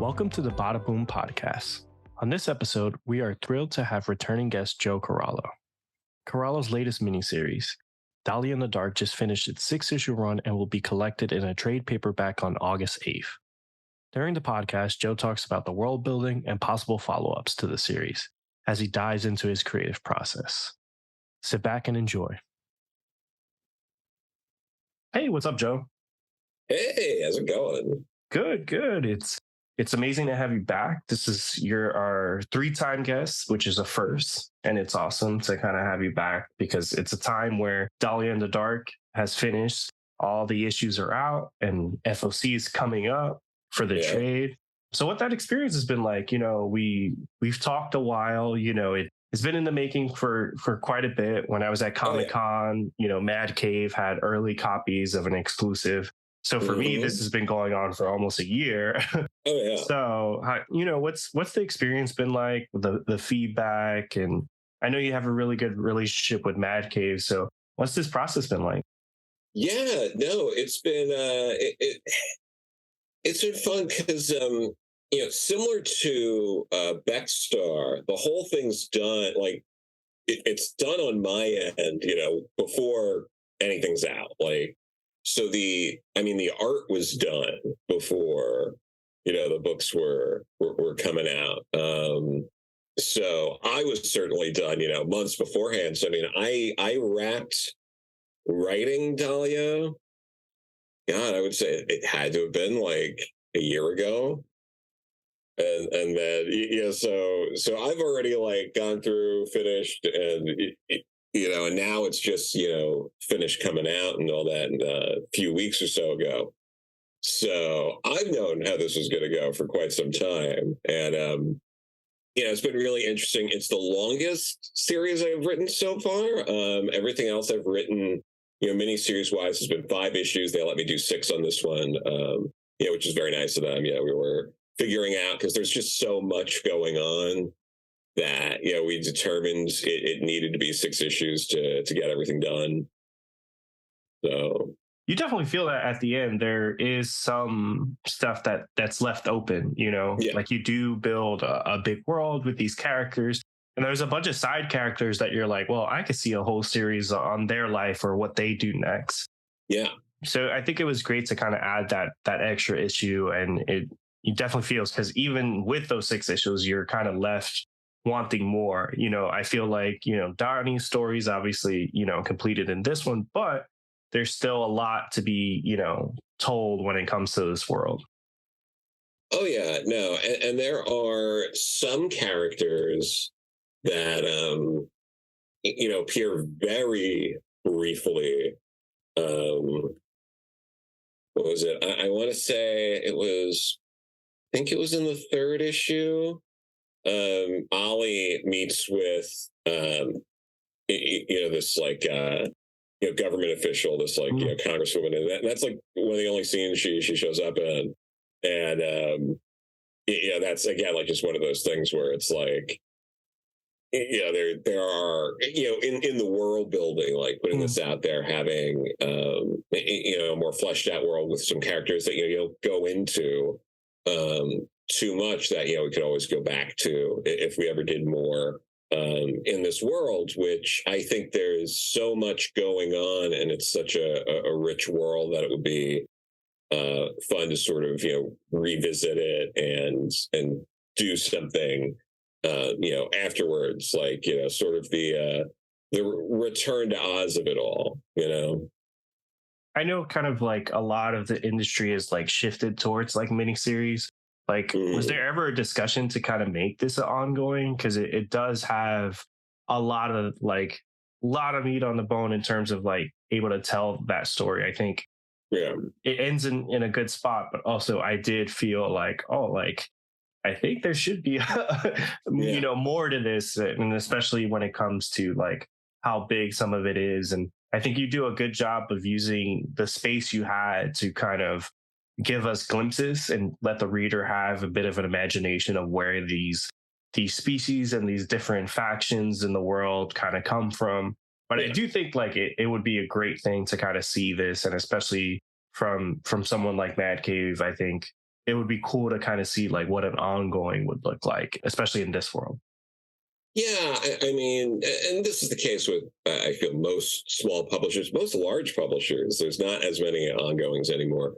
Welcome to the Badaboom podcast. On this episode, we are thrilled to have returning guest Joe Corallo. Corallo's latest miniseries, Dahlia in the Dark, just finished its 6-issue run and will be collected in a trade paperback on August 8th. During the podcast, Joe talks about the world building and possible follow-ups to the series as he dives into his creative process. Sit back and enjoy. Hey, what's up, Joe? Hey, how's it going? Good. It's amazing to have you back. You're our 3-time guest, which is a first, and it's awesome to kind of have you back because it's a time where Dahlia in the Dark has finished. All the issues are out, and FOC is coming up for the trade. So what that experience has been like, we've talked a while. It's been in the making for quite a bit. When I was at Comic-Con, Mad Cave had early copies of an exclusive. So for me, this has been going on for almost a year. So, what's the experience been like, the feedback? And I know you have a really good relationship with Mad Cave. So what's this process been like? Yeah, no, it's been it's been fun because similar to Beckstar, the whole thing's done like it's done on my end, before anything's out. So the art was done before, the books were coming out. So I was certainly done, months beforehand. So, I wrapped writing Dahlia. God, I would say it had to have been like a year ago. And then, so I've already gone through, finished, and and now it's just, finished coming out and all that a few weeks or so ago. So I've known how this was going to go for quite some time. And, it's been really interesting. It's the longest series I've written so far. Everything else I've written, miniseries wise, has been 5 issues. They let me do 6 on this one, which is very nice of them. We were figuring out, because there's just so much going on, that we determined it needed to be 6 issues to get everything done. So you definitely feel that at the end there is some stuff that's left open. Like you do build a big world with these characters, and there's a bunch of side characters that you're like, well, I could see a whole series on their life or what they do next. Yeah. So I think it was great to kind of add that extra issue, and it definitely feels, because even with those 6 issues, you're kind of left wanting more. I feel like, Donnie's story is obviously, completed in this one, but there's still a lot to be, told when it comes to this world. Oh yeah, no. And there are some characters that, appear very briefly. What was it? I want to say I think it was in the 3rd issue. Ollie meets with, this government official, this congresswoman, and that's like one of the only scenes she shows up in, and that's again like just one of those things where it's like, there are in the world building, like putting this out there, having a more fleshed out world with some characters that you don't go into too much, that we could always go back to if we ever did more in this world, which I think there's so much going on, and it's such a rich world that it would be fun to sort of revisit it and do something afterwards, like sort of the return to Oz of it all. I know kind of like a lot of the industry is like shifted towards like miniseries. Like, was there ever a discussion to kind of make this ongoing? Because it does have a lot of meat on the bone in terms of like able to tell that story. I think it ends in a good spot, but also I did feel like, I think there should be, more to this, and especially when it comes to like how big some of it is. And I think you do a good job of using the space you had to kind of give us glimpses and let the reader have a bit of an imagination of where these species and these different factions in the world kind of come from. But I do think like it would be a great thing to kind of see this, and especially from someone like Mad Cave, I think it would be cool to kind of see like what an ongoing would look like, especially in this world. Yeah, I mean, and this is the case with, I feel, most small publishers, most large publishers. There's not as many ongoings anymore.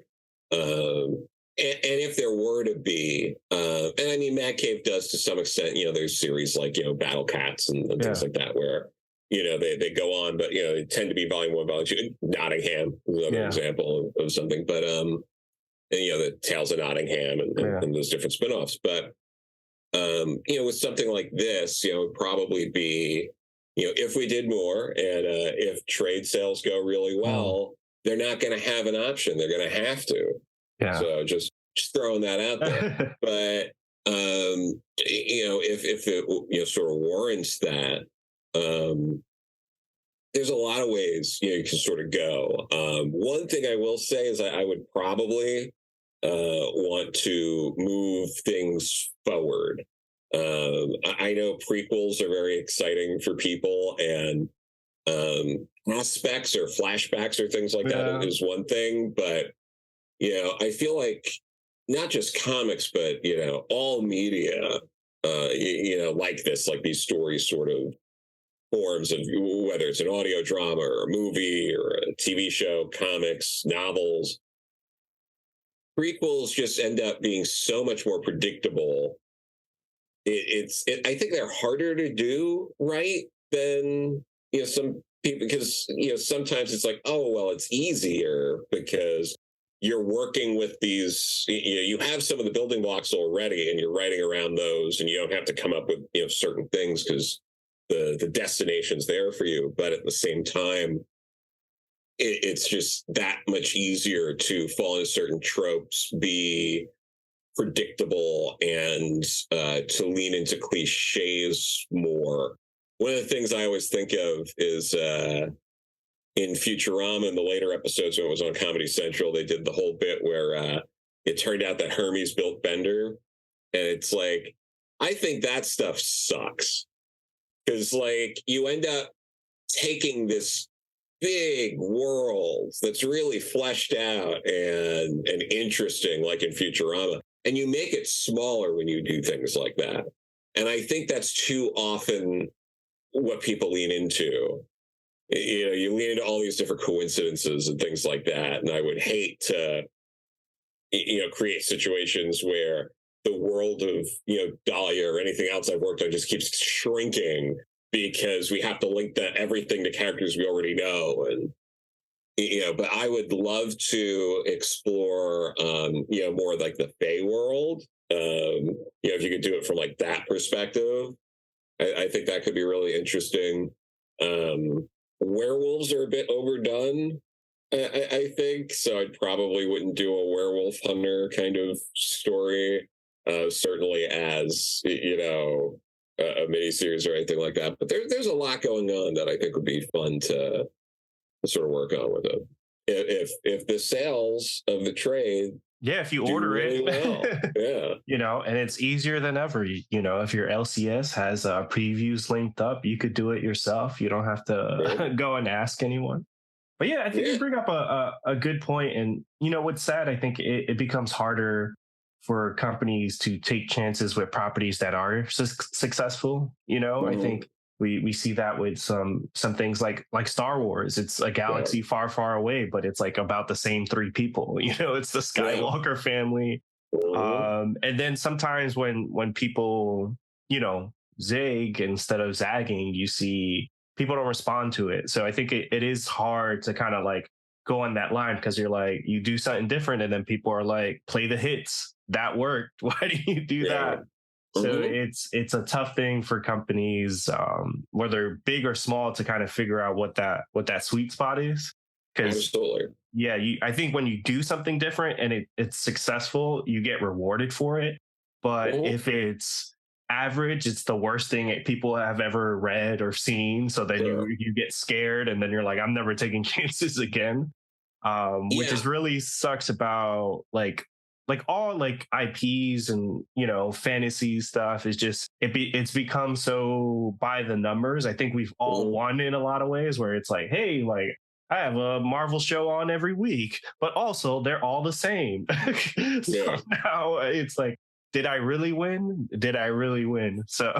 And if there were to be, and I mean, Mad Cave does to some extent, there's series like, Battle Cats and things Yeah. like that where, they go on, but, they tend to be volume 1, volume 2. Nottingham is another Yeah. example of something, but, and, the Tales of Nottingham and those different spinoffs. But, with something like this, it would probably be, if we did more and if trade sales go really well, they're not going to have an option. They're going to have to. Yeah. So just throwing that out there. But, if it, sort of warrants that, there's a lot of ways, you can sort of go. One thing I will say is I would probably want to move things forward. I know prequels are very exciting for people, and aspects or flashbacks or things like that is one thing. But, I feel like not just comics, but, all media, like this, like these stories sort of forms of whether it's an audio drama or a movie or a TV show, comics, novels. Prequels just end up being so much more predictable. I think they're harder to do right than some people, because sometimes it's like, oh well, it's easier because you're working with these. You have some of the building blocks already, and you're writing around those, and you don't have to come up with certain things because the destination's there for you. But at the same time, it's just that much easier to fall into certain tropes, be predictable, and to lean into cliches more. One of the things I always think of is in Futurama, in the later episodes when it was on Comedy Central, they did the whole bit where it turned out that Hermes built Bender. And it's like, I think that stuff sucks. Because, like, you end up taking this big world that's really fleshed out and interesting, like in Futurama, and you make it smaller when you do things like that. And I think that's too often what people lean into. You lean into all these different coincidences and things like that. And I would hate to, create situations where the world of, Dahlia or anything else I've worked on just keeps shrinking because we have to link everything to characters we already know. And, but I would love to explore, more like the Fae world. If you could do it from like that perspective, I think that could be really interesting. Werewolves are a bit overdone, I think, so I probably wouldn't do a werewolf hunter kind of story, certainly as, a miniseries or anything like that. But there's a lot going on that I think would be fun to sort of work on with it. If the sales of the trade, if you order really it, well, and it's easier than ever. If your LCS has previews linked up, you could do it yourself. You don't have to go and ask anyone. But I think you bring up a good point. And what's sad, I think it becomes harder for companies to take chances with properties that are successful. I think we see that with some things like Star Wars. It's a galaxy far, far away, but it's like about the same 3 people. It's the Skywalker family. And then sometimes when people, zig instead of zagging, you see people don't respond to it. So I think it is hard to kind of like go on that line, because you're like, you do something different and then people are like, play the hits. That worked. Why do you do that? So it's a tough thing for companies, whether big or small, to kind of figure out what that sweet spot is. Because I think when you do something different and it's successful, you get rewarded for it. But if it's average, it's the worst thing people have ever read or seen. So then you get scared, and then you're like, I'm never taking chances again. Which is really sucks about like all like IPs and fantasy stuff is just it's become so by the numbers. I think we've all won in a lot of ways, where it's like, hey, like I have a Marvel show on every week, but also they're all the same. So Yeah. now it's like, did I really win? Did I really win? So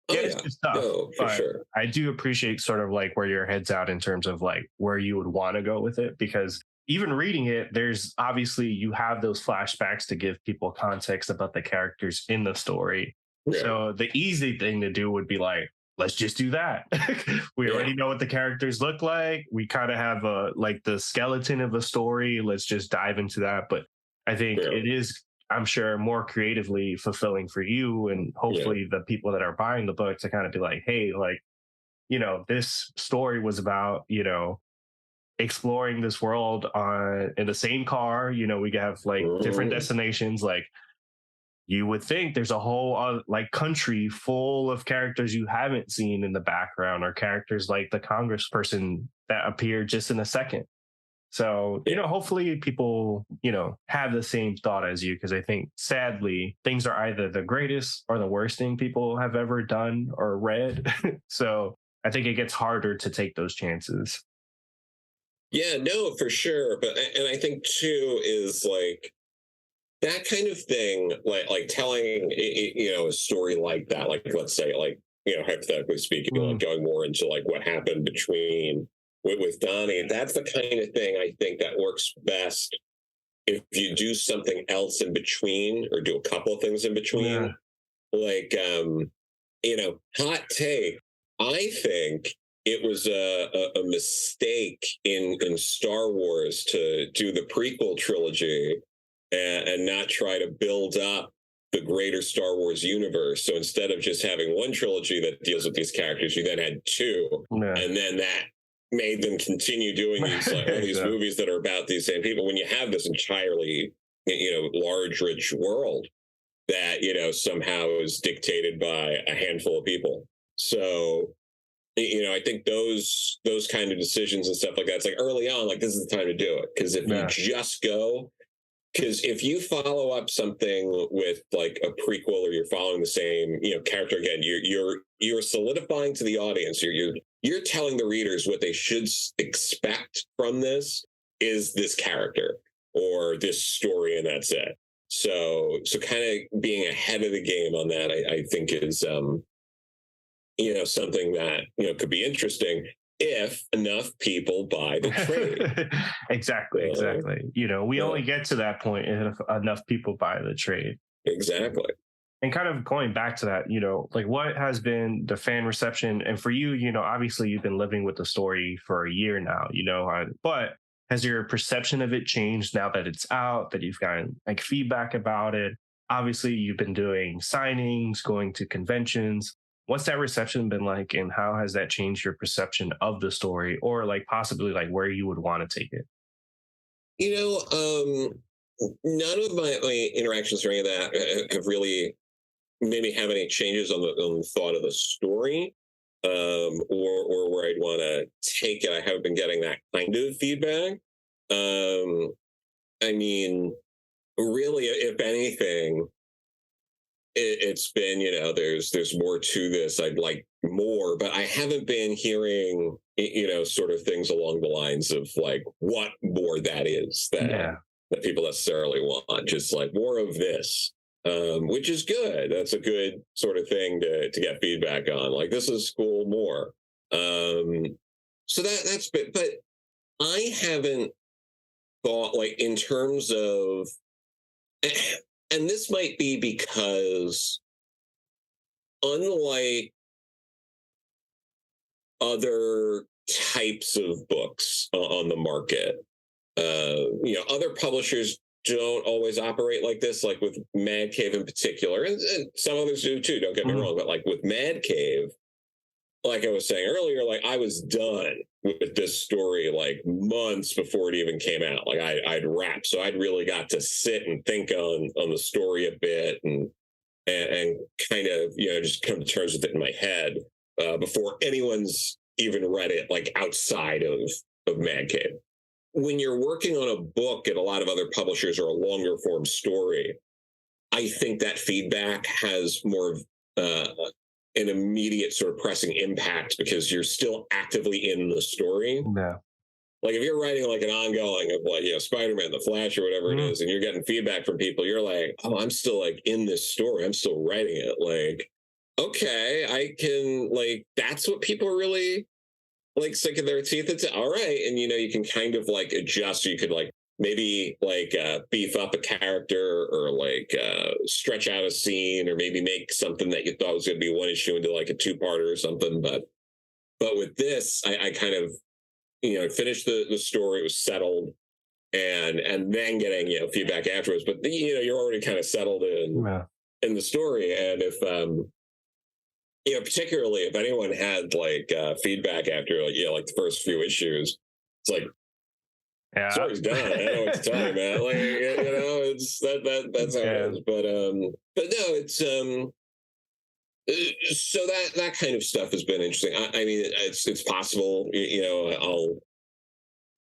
Oh yeah, it's yeah. just tough. No, for But sure. I do appreciate sort of like where your head's at in terms of like where you would want to go with it. Because even reading it, there's obviously you have those flashbacks to give people context about the characters in the story. Yeah. So the easy thing to do would be like, let's just do that. We Yeah. already know what the characters look like. We kind of have a like the skeleton of a story. Let's just dive into that. But I think Yeah. it is, I'm sure, more creatively fulfilling for you and Yeah. hopefully the people that are buying the book to kind of be like, hey, like, this story was about, exploring this world on in the same car. We have like different Mhm. destinations. Like you would think there's a whole like country full of characters you haven't seen in the background, or characters like the congressperson that appeared just in a second. So, Yeah. hopefully people, have the same thought as you, because I think sadly things are either the greatest or the worst thing people have ever done or read. So I think it gets harder to take those chances. Yeah, no, for sure. But and I think too is like that kind of thing, like telling a story like that, like let's say like hypothetically speaking, like Mm, going more into like what happened between with Donnie. That's the kind of thing I think that works best if you do something else in between or do a couple of things in yeah. between. Like hot take. I think it was a mistake in Star Wars to do the prequel trilogy and not try to build up the greater Star Wars universe. So instead of just having one trilogy that deals with these characters, you then had two, Yeah. and then that made them continue doing these like all these Exactly. movies that are about these same people. When you have this entirely large, rich world that somehow is dictated by a handful of people. So I think those kind of decisions and stuff like that, it's like early on, like this is the time to do it. Because if you Yeah. just go, because if you follow up something with like a prequel or you're following the same character again, you're solidifying to the audience. You're telling the readers what they should expect from this is this character or this story, and that's it. So kind of being ahead of the game on that, I think is something that could be interesting if enough people buy the trade. Exactly. Exactly. We Uh, only get to that point if enough people buy the trade. exactly. And kind of going back to that, like what has been the fan reception? And for you, obviously you've been living with the story for a year now, but has your perception of it changed now that it's out, that you've gotten like feedback about it? Obviously, you've been doing signings, going to conventions. What's that reception been like, and how has that changed your perception of the story, or like possibly like where you would want to take it? You know, none of my interactions or any of that have really made me have any changes on the thought of the story, or where I'd want to take it. I haven't been getting that kind of feedback. Um, I mean, really, if anything, it's been there's more to this. I'd like more, but I haven't been hearing sort of things along the lines of like what more that is Yeah. that people necessarily want. Just like more of this, which is good. That's a good sort of thing to get feedback on. Like this is cool. More. So that's been, but I haven't thought like in terms of, and this might be because unlike other types of books on the market, other publishers don't always operate like this, like with Mad Cave in particular, and some others do too, don't get me Mhm. wrong, but like with Mad Cave, like I was saying earlier, like I was done with this story like months before it even came out. Like I'd wrapped, so I'd really got to sit and think on the story a bit and kind of just come to terms with it in my head before anyone's even read it, like outside of Mad Cave. When you're working on a book at a lot of other publishers or a longer form story, I think that feedback has more an immediate sort of pressing impact because you're still actively in the story. Yeah. Like if you're writing like an ongoing of like, Spider-Man, The Flash or whatever it is, and you're getting feedback from people, you're like, oh, I'm still like in this story. I'm still writing it. Like, okay, I can like, that's what people are really like sinking their teeth into. All right. And, you can kind of like adjust. You could like maybe like beef up a character or like stretch out a scene or maybe make something that you thought was going to be one issue into like a two-parter or something. But with this, I kind of, finished the story. It was settled, and then getting feedback afterwards. But you're already kind of settled in the story, and if particularly if anyone had like feedback after like the first few issues, it's like, yeah, story's done. I know what to tell you, man. Like it's that's how it is. But no, it's so that kind of stuff has been interesting. I mean, it's possible.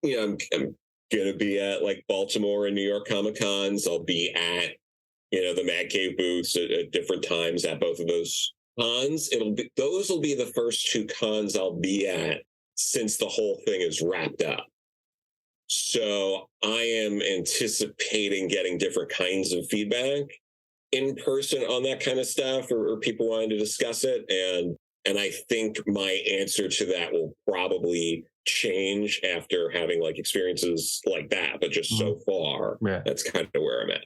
I'm gonna be at like Baltimore and New York Comic Cons. I'll be at the Mad Cave booths at different times at both of those cons. Those will be the first two cons I'll be at since the whole thing is wrapped up. So I am anticipating getting different kinds of feedback in person on that kind of stuff, or people wanting to discuss it. And I think my answer to that will probably change after having like experiences like that. But just so far, that's kind of where I'm at.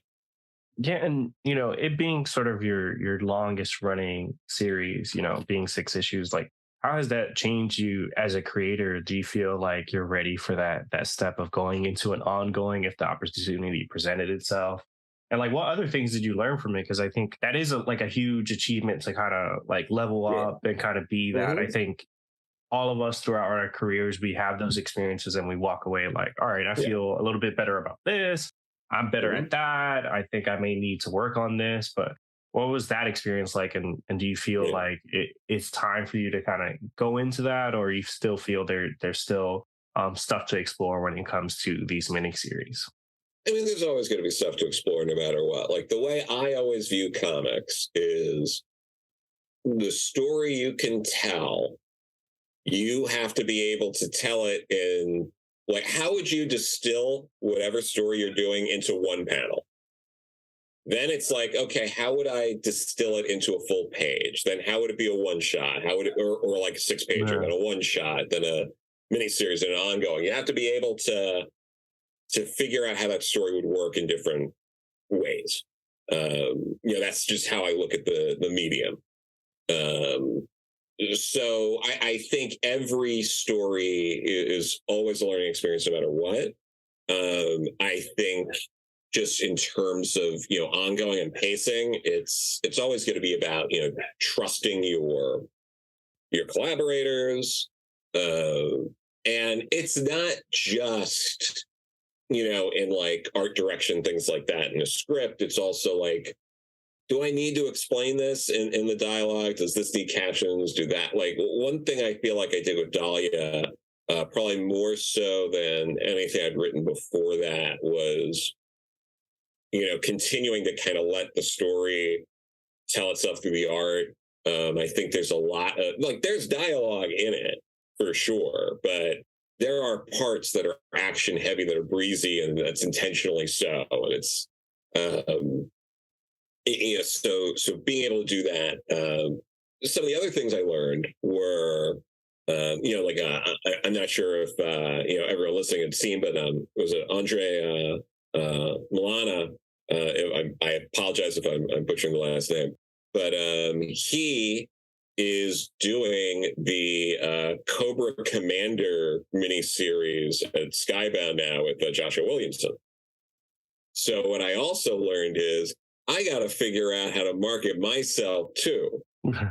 Yeah, and it being sort of your longest running series, being 6 issues, like how has that changed you as a creator? Do you feel like you're ready for that step of going into an ongoing if the opportunity presented itself? And like, what other things did you learn from it? Because I think that is a huge achievement to kind of like level up and kind of be that. I think all of us throughout our careers, we have those experiences and we walk away like, all right, I feel a little bit better about this. I'm better at that. I think I may need to work on this. But what was that experience like? And do you feel like it's time for you to kind of go into that, or you still feel there's still stuff to explore when it comes to these miniseries? I mean, there's always going to be stuff to explore no matter what. Like the way I always view comics is the story you can tell, you have to be able to tell it in, like, how would you distill whatever story you're doing into one panel? Then it's like, okay, how would I distill it into a full page? Then how would it be a one shot? How would it, or like a 6-pager, then a one shot, then a miniseries and an ongoing? You have to be able to figure out how that story would work in different ways. That's just how I look at the medium. So I think every story is always a learning experience no matter what. I think just in terms of, ongoing and pacing, it's always going to be about, trusting your collaborators. And it's not just, in like art direction, things like that in a script. It's also like, do I need to explain this in the dialogue? Does this need captions? Do that? Like one thing I feel like I did with Dahlia, probably more so than anything I'd written before that, was, continuing to kind of let the story tell itself through the art. I think there's a lot of, like, there's dialogue in it for sure, but there are parts that are action heavy, that are breezy, and that's intentionally so. And it's, so being able to do that. Some of the other things I learned were, I'm not sure if, everyone listening had seen, but was it Andre Milana? I apologize if I'm butchering the last name, but he is doing the Cobra Commander miniseries at Skybound now with Joshua Williamson. So what I also learned is I got to figure out how to market myself too.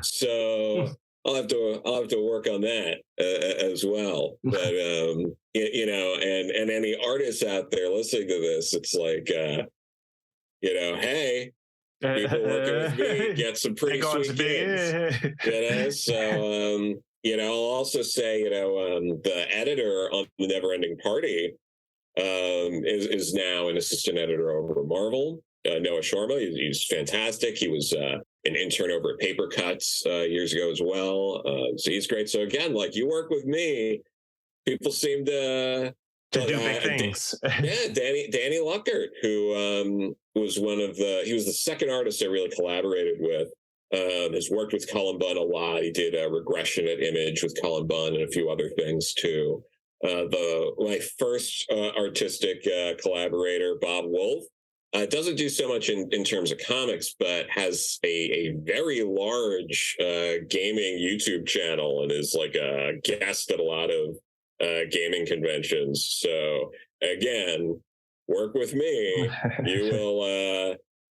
So I'll have to work on that as well. But and any artists out there listening to this, it's like hey, people working with me get some pretty sweet gigs. So I'll also say the editor on the Neverending Party is now an assistant editor over at Marvel. Noah Sharma, he's fantastic. He was an intern over at Paper Cuts years ago as well. So he's great. So again, like you work with me, people seem to do big things. Yeah, Danny Luckert, who was he was the second artist I really collaborated with. Has worked with Cullen Bunn a lot. He did a regression at Image with Cullen Bunn and a few other things too. My first artistic collaborator, Bob Wolf, doesn't do so much in terms of comics, but has a very large gaming YouTube channel and is like a guest at a lot of gaming conventions. So again, work with me.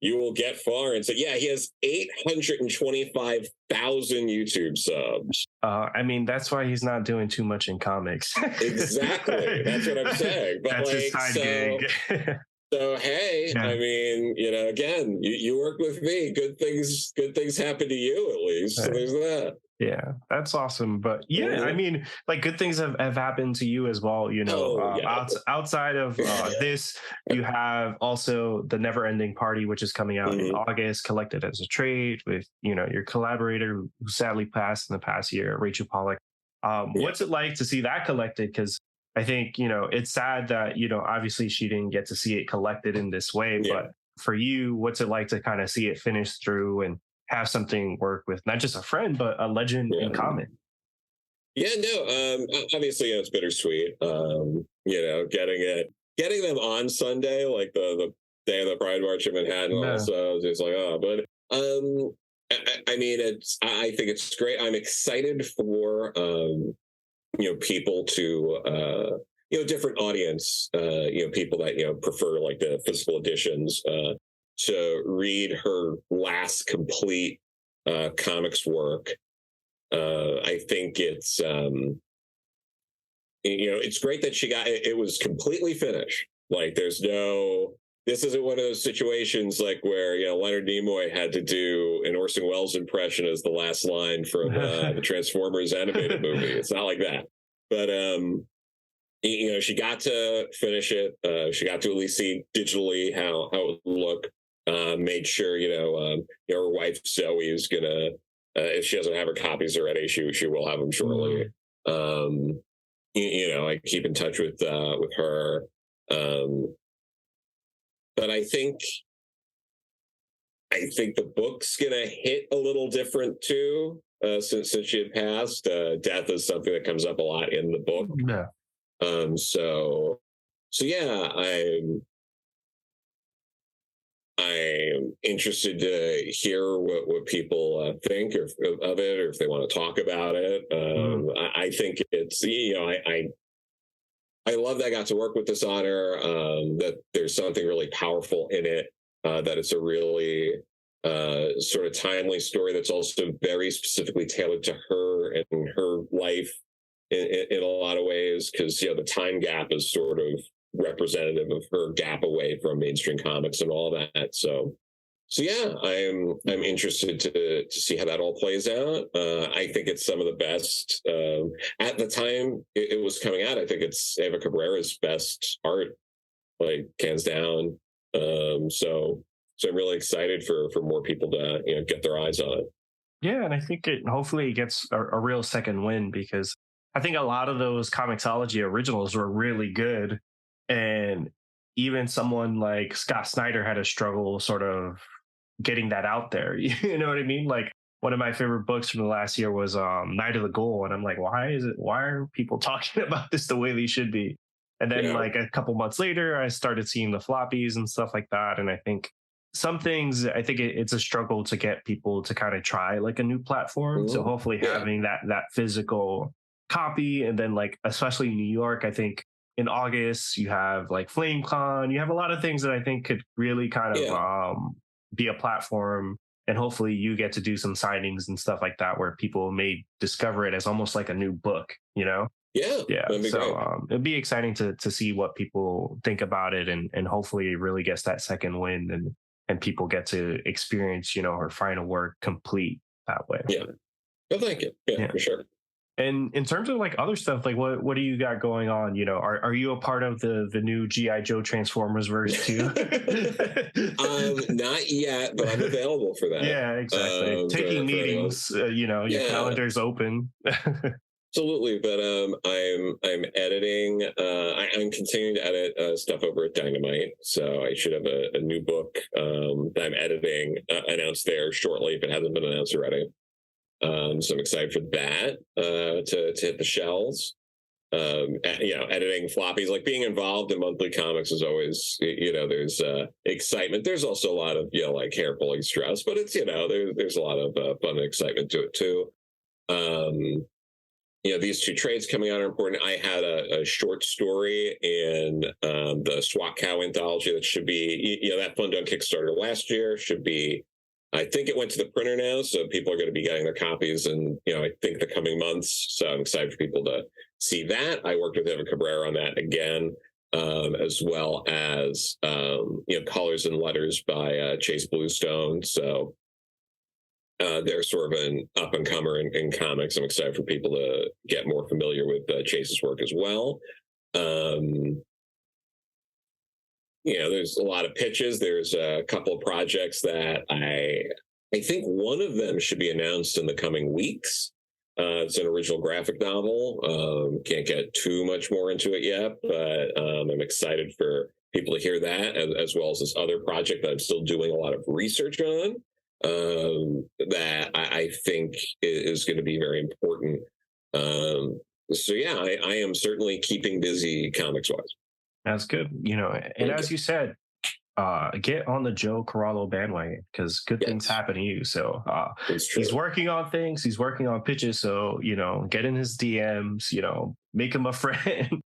You will get far. And so, yeah, he has 825,000 YouTube subs. I mean, that's why he's not doing too much in comics. Exactly. That's what I'm saying. But that's like, his side gig. So, hey, yeah. I mean, again, you work with me. Good things happen to you, at least. So there's that. Yeah, that's awesome. But yeah, I mean, like good things have happened to you as well. Outside of this, you have also the Never Ending Party, which is coming out in August, collected as a trade with, your collaborator who sadly passed in the past year, Rachel Pollack. What's it like to see that collected? Because I think, it's sad that, obviously she didn't get to see it collected in this way. Yeah. But for you, what's it like to kind of see it finished through and have something work with not just a friend, but a legend in common? Yeah, no, obviously it's bittersweet. Getting them on Sunday, like the day of the Pride March in Manhattan, also, it's like, but I mean, I think it's great. I'm excited for, people to, different audience, people that, prefer like the physical editions, to read her last complete comics work. I think it's it's great that she got it was completely finished. Like this isn't one of those situations like where Leonard Nimoy had to do an Orson Welles impression as the last line from the Transformers animated movie. It's not like that. But she got to finish it. She got to at least see digitally how it would look. Made sure, her wife Zoe is gonna, if she doesn't have her copies already, she will have them shortly. I keep in touch with her. But I think the book's gonna hit a little different too, since she had passed. Death is something that comes up a lot in the book. Yeah. So yeah, I'm interested to hear what people think of it, or if they want to talk about it. I think it's, I love that I got to work with this honor, that there's something really powerful in it, that it's a really sort of timely story that's also very specifically tailored to her and her life in a lot of ways, because, the time gap is sort of representative of her gap away from mainstream comics and all that. So yeah, I'm interested to see how that all plays out. I think it's some of the best at the time it was coming out. I think it's Eva Cabrera's best art, like hands down. So I'm really excited for more people to get their eyes on it. Yeah, and I think hopefully it gets a real second win, because I think a lot of those Comixology originals were really good. And even someone like Scott Snyder had a struggle sort of getting that out there. You know what I mean? Like one of my favorite books from the last year was Night of the Ghoul. And I'm like, why are people talking about this the way they should be? And then like a couple months later, I started seeing the floppies and stuff like that. And I think some things, it's a struggle to get people to kind of try like a new platform. So hopefully having that physical copy, and then like, especially in New York, I think in August, you have like FlameCon. You have a lot of things that I think could really kind of be a platform. And hopefully you get to do some signings and stuff like that where people may discover it as almost like a new book, Yeah. So it'd be exciting to see what people think about it. And hopefully it really gets that second win, and people get to experience, her final work complete that way. Yeah. Well, thank you. Yeah, for sure. And in terms of like other stuff, like what do you got going on? You know, are you a part of the new GI Joe Transformers verse too? Not yet, but I'm available for that. Yeah, exactly. Taking for meetings, you know, your calendar's open. Absolutely, but I'm editing. I'm continuing to edit stuff over at Dynamite, so I should have a new book that I'm editing announced there shortly if it hasn't been announced already. So I'm excited for that to hit the shelves. You know, editing floppies, like being involved in monthly comics is always, you know, there's excitement. There's also a lot of, you know, like hair pulling stress, but it's, you know, there's a lot of fun and excitement to it too. You know, these two trades coming out are important. I had a short story in the SWAT Cow anthology that should be, you know, that fund on Kickstarter last year should be, I think it went to the printer now, so people are going to be getting their copies in, you know, I think the coming months. So I'm excited for people to see that. I worked with Evan Cabrera on that again, as well as, you know, Colors and Letters by Chase Bluestone. So they're sort of an up-and-comer in comics. I'm excited for people to get more familiar with Chase's work as well. You know, there's a lot of pitches. There's a couple of projects that I think one of them should be announced in the coming weeks. It's an original graphic novel. Can't get too much more into it yet, but I'm excited for people to hear that, as well as this other project that I'm still doing a lot of research on, that I think is going to be very important. So yeah, I am certainly keeping busy comics-wise. That's good. You know, and as you said, get on the Joe Corallo bandwagon because good things happen to you. So he's working on things. He's working on pitches. So, you know, get in his DMs, you know, make him a friend,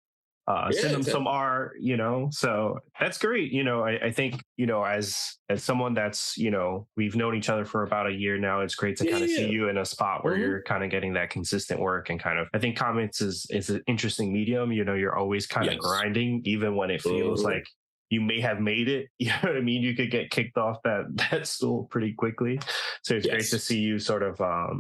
send him some art, you know. So that's great. You know, I think, you know, as someone that's, you know, we've known each other for about a year now, it's great to kind of see you in a spot where you're kind of getting that consistent work and kind of, I think comics is an interesting medium. You know, you're always kind of grinding, even when it feels like you may have made it. You know what I mean? You could get kicked off that stool pretty quickly. So it's great to see you sort of,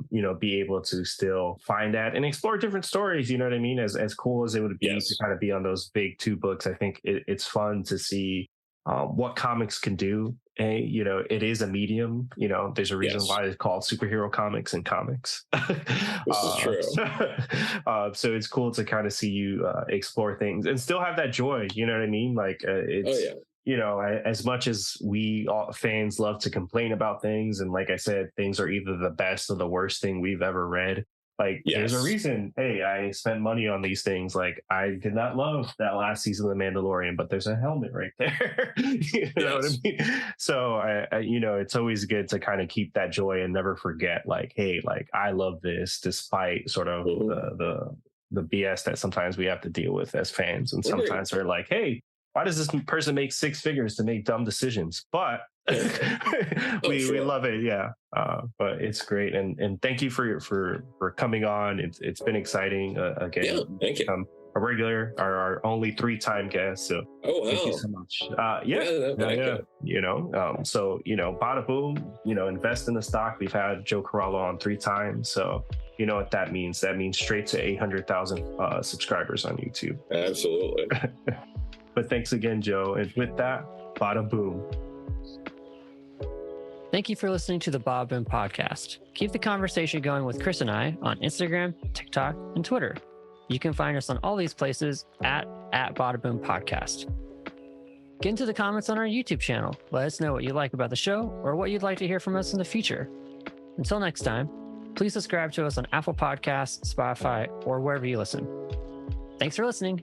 you know, be able to still find that and explore different stories. You know what I mean? As cool as it would be to kind of be on those big two books, I think it's fun to see what comics can do. You know, it is a medium. You know, there's a reason why it's called superhero comics and comics. This is true. So it's cool to kind of see you explore things and still have that joy. You know what I mean? Like it's, you know, as much as we fans love to complain about things, and like I said, things are either the best or the worst thing we've ever read. Like, there's a reason, hey, I spent money on these things. Like, I did not love that last season of The Mandalorian, but there's a helmet right there. You know what I mean? So, I, you know, it's always good to kind of keep that joy and never forget, like, hey, like, I love this despite sort of the BS that sometimes we have to deal with as fans. And sometimes we're like, hey, why does this person make six figures to make dumb decisions? But we love it, but it's great, and thank you for coming on. It's been exciting. Again, thank you. A regular, our only 3-time guest. So thank you so much. You know, so you know, Badaboom. You know, invest in the stock. We've had Joe Corallo on 3 times, so you know what that means. That means straight to 800,000 subscribers on YouTube. Absolutely. But thanks again, Joe. And with that, Badaboom. Thank you for listening to the Badaboom podcast. Keep the conversation going with Chris and I on Instagram, TikTok, and Twitter. You can find us on all these places at Badaboom Podcast. Get into the comments on our YouTube channel. Let us know what you like about the show or what you'd like to hear from us in the future. Until next time, please subscribe to us on Apple Podcasts, Spotify, or wherever you listen. Thanks for listening.